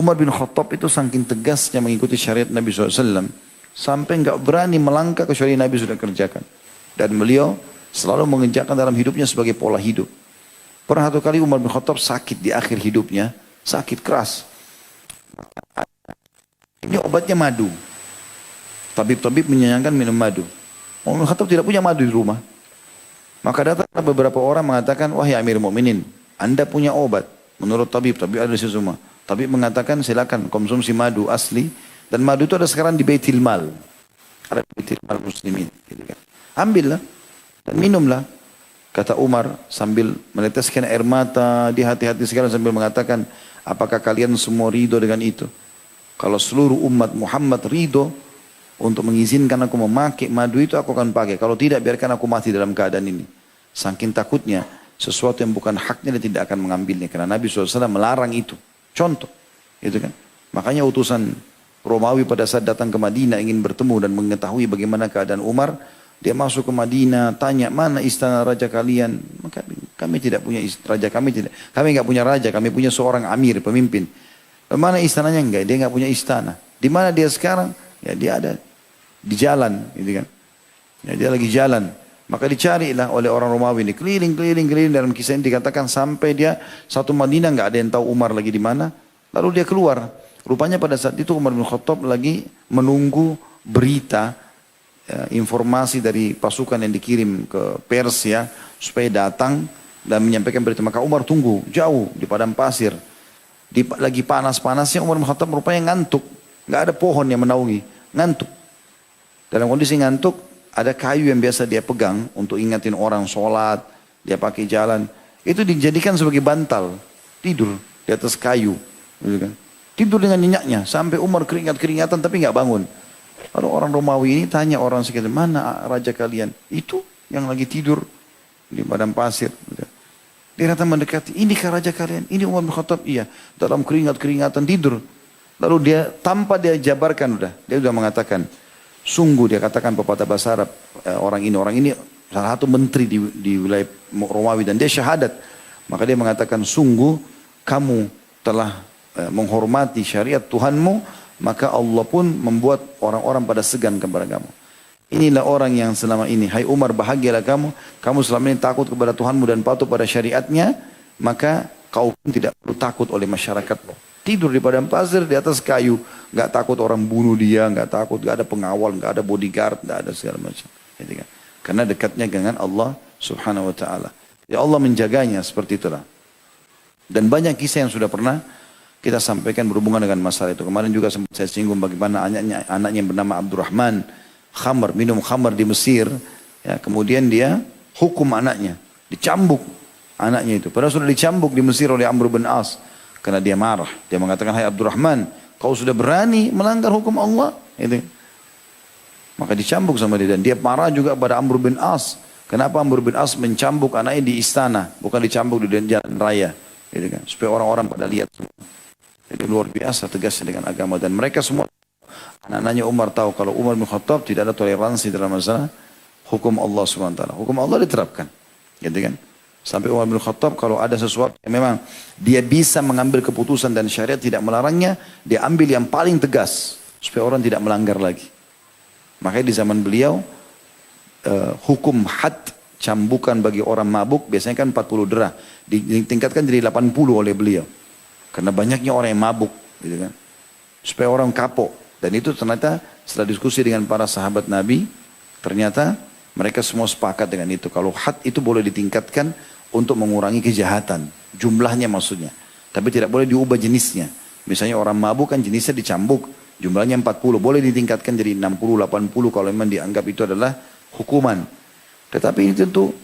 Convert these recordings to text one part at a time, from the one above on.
Umar bin Khattab itu saking tegasnya mengikuti syariat Nabi SAW. Sampai nggak berani melangkah kecuali Nabi sudah kerjakan. Dan beliau selalu mengerjakan dalam hidupnya sebagai pola hidup. Pernah satu kali Umar bin Khattab sakit di akhir hidupnya. Sakit keras. Ini obatnya madu. Tabib-tabib menyayangkan minum madu. Umar bin Khattab tidak punya madu di rumah. Maka datang beberapa orang mengatakan, wahai Amir Mu'minin, Anda punya obat. Menurut tabib ada di semua. Tabib mengatakan silakan konsumsi madu asli. Dan madu itu ada sekarang di Baitul Mal. Ada di Baitul Mal Muslimin. Gitu kan. Ambillah dan minumlah. Kata Umar sambil meneteskan air mata di hati-hati sekali sambil mengatakan, apakah kalian semua ridho dengan itu? Kalau seluruh umat Muhammad ridho untuk mengizinkan aku memakai madu itu, aku akan pakai. Kalau tidak, biarkan aku mati dalam keadaan ini. Saking takutnya, sesuatu yang bukan haknya dia tidak akan mengambilnya. Karena Nabi SAW melarang itu. Contoh. Gitu kan. Makanya utusan Romawi pada saat datang ke Madinah ingin bertemu dan mengetahui bagaimana keadaan Umar. Dia masuk ke Madinah, tanya mana istana raja kalian. Maka kami tidak punya raja, kami nggak punya raja, kami punya seorang amir, pemimpin. Mana istananya? Enggak, dia nggak punya istana. Di mana dia sekarang? Ya dia ada di jalan, gitu kan. Ya dia lagi jalan. Maka dicarilah oleh orang Romawi ini keliling. Dalam kisah ini dikatakan sampai dia satu Madinah nggak ada yang tahu Umar lagi di mana. Lalu dia keluar. Rupanya pada saat itu Umar bin Khattab lagi menunggu berita, ya, informasi dari pasukan yang dikirim ke Persia supaya datang dan menyampaikan berita. Maka Umar tunggu jauh di padang pasir. Lagi panas-panasnya Umar bin Khattab rupanya ngantuk. Nggak ada pohon yang menaungi. Ngantuk. Dalam kondisi ngantuk, ada kayu yang biasa dia pegang untuk ingatin orang sholat, dia pakai jalan. Itu dijadikan sebagai bantal. Tidur di atas kayu. Gitu kan. Tidur dengan nyenyaknya. Sampai Umar keringat-keringatan tapi nggak bangun. Lalu orang Romawi ini tanya orang sekitar, mana raja kalian? Itu yang lagi tidur di padang pasir. Gitu. Dia datang mendekati, inikah raja kalian? Ini Umar bin Khattab? Iya. Dalam keringat-keringatan tidur. Lalu dia tanpa dia jabarkan dia sudah mengatakan, sungguh dia katakan pepatah bahasa Arab, orang ini salah satu menteri di wilayah Romawi dan dia syahadat. Maka dia mengatakan, sungguh kamu telah menghormati syariat Tuhanmu, maka Allah pun membuat orang-orang pada segan kepada kamu. Inilah orang yang selama ini, hai Umar bahagialah kamu selama ini takut kepada Tuhanmu dan patuh pada syariatnya, maka kau pun tidak perlu takut oleh masyarakatmu. Tidur di padang pasir di atas kayu. Nggak takut orang bunuh dia, nggak takut, nggak ada pengawal, nggak ada bodyguard, nggak ada segala macam. Karena dekatnya dengan Allah Subhanahu Wa Taala. Ya Allah menjaganya seperti itulah. Dan banyak kisah yang sudah pernah kita sampaikan berhubungan dengan masalah itu. Kemarin juga sempat saya singgung bagaimana anaknya yang bernama Abdurrahman minum khamar di Mesir. Ya, kemudian dia hukum anaknya, dicambuk anaknya itu. Padahal sudah dicambuk di Mesir oleh Amr bin As. Karena dia marah. Dia mengatakan, hai Abdurrahman, kau sudah berani melanggar hukum Allah. Itu. Maka dicambuk sama dia. Dan dia marah juga pada Amr bin As. Kenapa Amr bin As mencambuk anaknya di istana. Bukan dicambuk di jalan raya. Itu kan. Supaya orang-orang pada lihat semua. Jadi luar biasa tegasnya dengan agama. Dan mereka semua, anak-anaknya Umar tahu kalau Umar bin Khattab tidak ada toleransi dalam masalah hukum Allah SWT. Hukum Allah diterapkan. Gitu kan. Sampai Umar bin Khattab kalau ada sesuatu yang memang dia bisa mengambil keputusan dan syariat tidak melarangnya, dia ambil yang paling tegas supaya orang tidak melanggar lagi. Makanya di zaman beliau hukum had, cambukan bagi orang mabuk biasanya kan 40 derah, ditingkatkan jadi 80 oleh beliau. Karena banyaknya orang yang mabuk, gitu kan. Supaya orang kapok. Dan itu ternyata setelah diskusi dengan para sahabat Nabi, ternyata mereka semua sepakat dengan itu. Kalau had itu boleh ditingkatkan untuk mengurangi kejahatan. Jumlahnya maksudnya. Tapi tidak boleh diubah jenisnya. Misalnya orang mabuk kan jenisnya dicambuk. Jumlahnya 40. Boleh ditingkatkan jadi 60, 80 kalau memang dianggap itu adalah hukuman. Tetapi ini tentu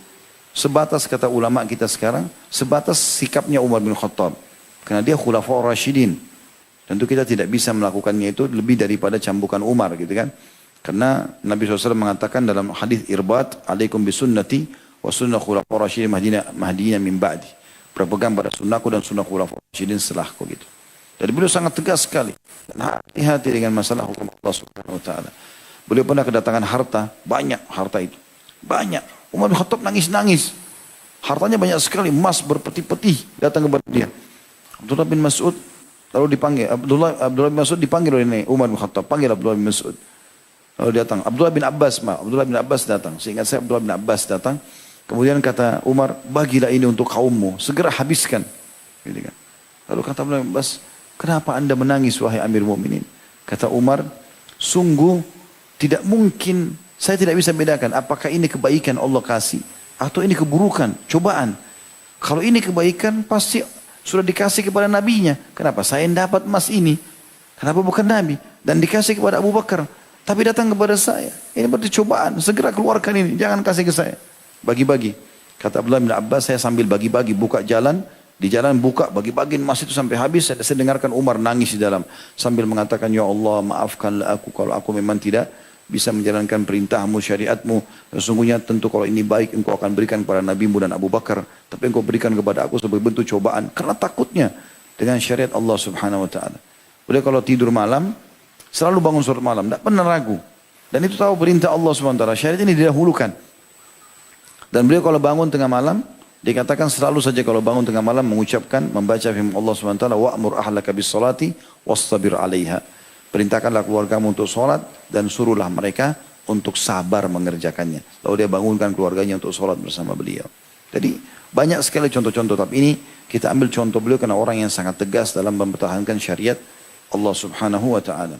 sebatas kata ulama kita sekarang. Sebatas sikapnya Umar bin Khattab. Karena dia khulafaur rasyidin. Tentu kita tidak bisa melakukannya itu lebih daripada cambukan Umar gitu kan. Karena Nabi SAW mengatakan dalam hadis Irbat, alaikum bisunnati wa sunnah khulafaur rasyidin mahdiyina min ba'di. Berpegang pada sunnahku dan sunnah khulafaur rasyidin setelahku gitu. Jadi beliau sangat tegas sekali. Dan hati-hati dengan masalah hukum Allah Subhanahu Wa Taala. Beliau pernah kedatangan harta, banyak harta itu. Banyak. Umar bin Khattab nangis-nangis. Hartanya banyak sekali, emas berpeti-peti datang kepada dia. Abdullah bin Mas'ud Lalu dipanggil, Abdullah bin Mas'ud dipanggil oleh Umar bin Khattab, panggil Abdullah bin Mas'ud. Lalu datang, Abdullah bin Abbas datang. Seingat saya Abdullah bin Abbas datang. Kemudian kata Umar, bagilah ini untuk kaummu, segera habiskan. Gitu kan. Lalu kata Abdullah bin Abbas, kenapa anda menangis wahai Amir Mu'minin? Kata Umar, sungguh tidak mungkin, saya tidak bisa bedakan apakah ini kebaikan Allah kasih atau ini keburukan, cobaan. Kalau ini kebaikan pasti sudah dikasih kepada nabinya. Kenapa saya yang dapat emas ini? Kenapa bukan nabi? Dan dikasih kepada Abu Bakar. Tapi datang kepada saya. Ini berarti cobaan. Segera keluarkan ini. Jangan kasih ke saya. Bagi-bagi. Kata Abdullah bin Abbas, saya sambil bagi-bagi buka jalan. Di jalan buka, bagi-bagi emas itu sampai habis. Saya dengarkan Umar nangis di dalam. Sambil mengatakan, ya Allah maafkanlah aku kalau aku memang tidak bisa menjalankan perintahmu, syariatmu. Sesungguhnya tentu kalau ini baik engkau akan berikan kepada nabimu dan Abu Bakar. Tapi engkau berikan kepada aku sebagai bentuk cobaan. Karena takutnya dengan syariat Allah subhanahu wa ta'ala. Beliau kalau tidur malam, selalu bangun sholat malam. Tidak pernah ragu. Dan itu tahu perintah Allah subhanahu wa ta'ala. Syariat ini didahulukan. Dan beliau kalau bangun tengah malam, dikatakan selalu saja kalau bangun tengah malam mengucapkan, membaca firman Allah subhanahu wa ta'ala, wa'mur ahlaka bis salati wastabir alaiha. Perintahkanlah keluargamu untuk sholat dan suruhlah mereka untuk sabar mengerjakannya. Lalu dia bangunkan keluarganya untuk sholat bersama beliau. Jadi banyak sekali contoh-contoh. Tapi ini kita ambil contoh beliau karena orang yang sangat tegas dalam mempertahankan syariat Allah subhanahu wa ta'ala.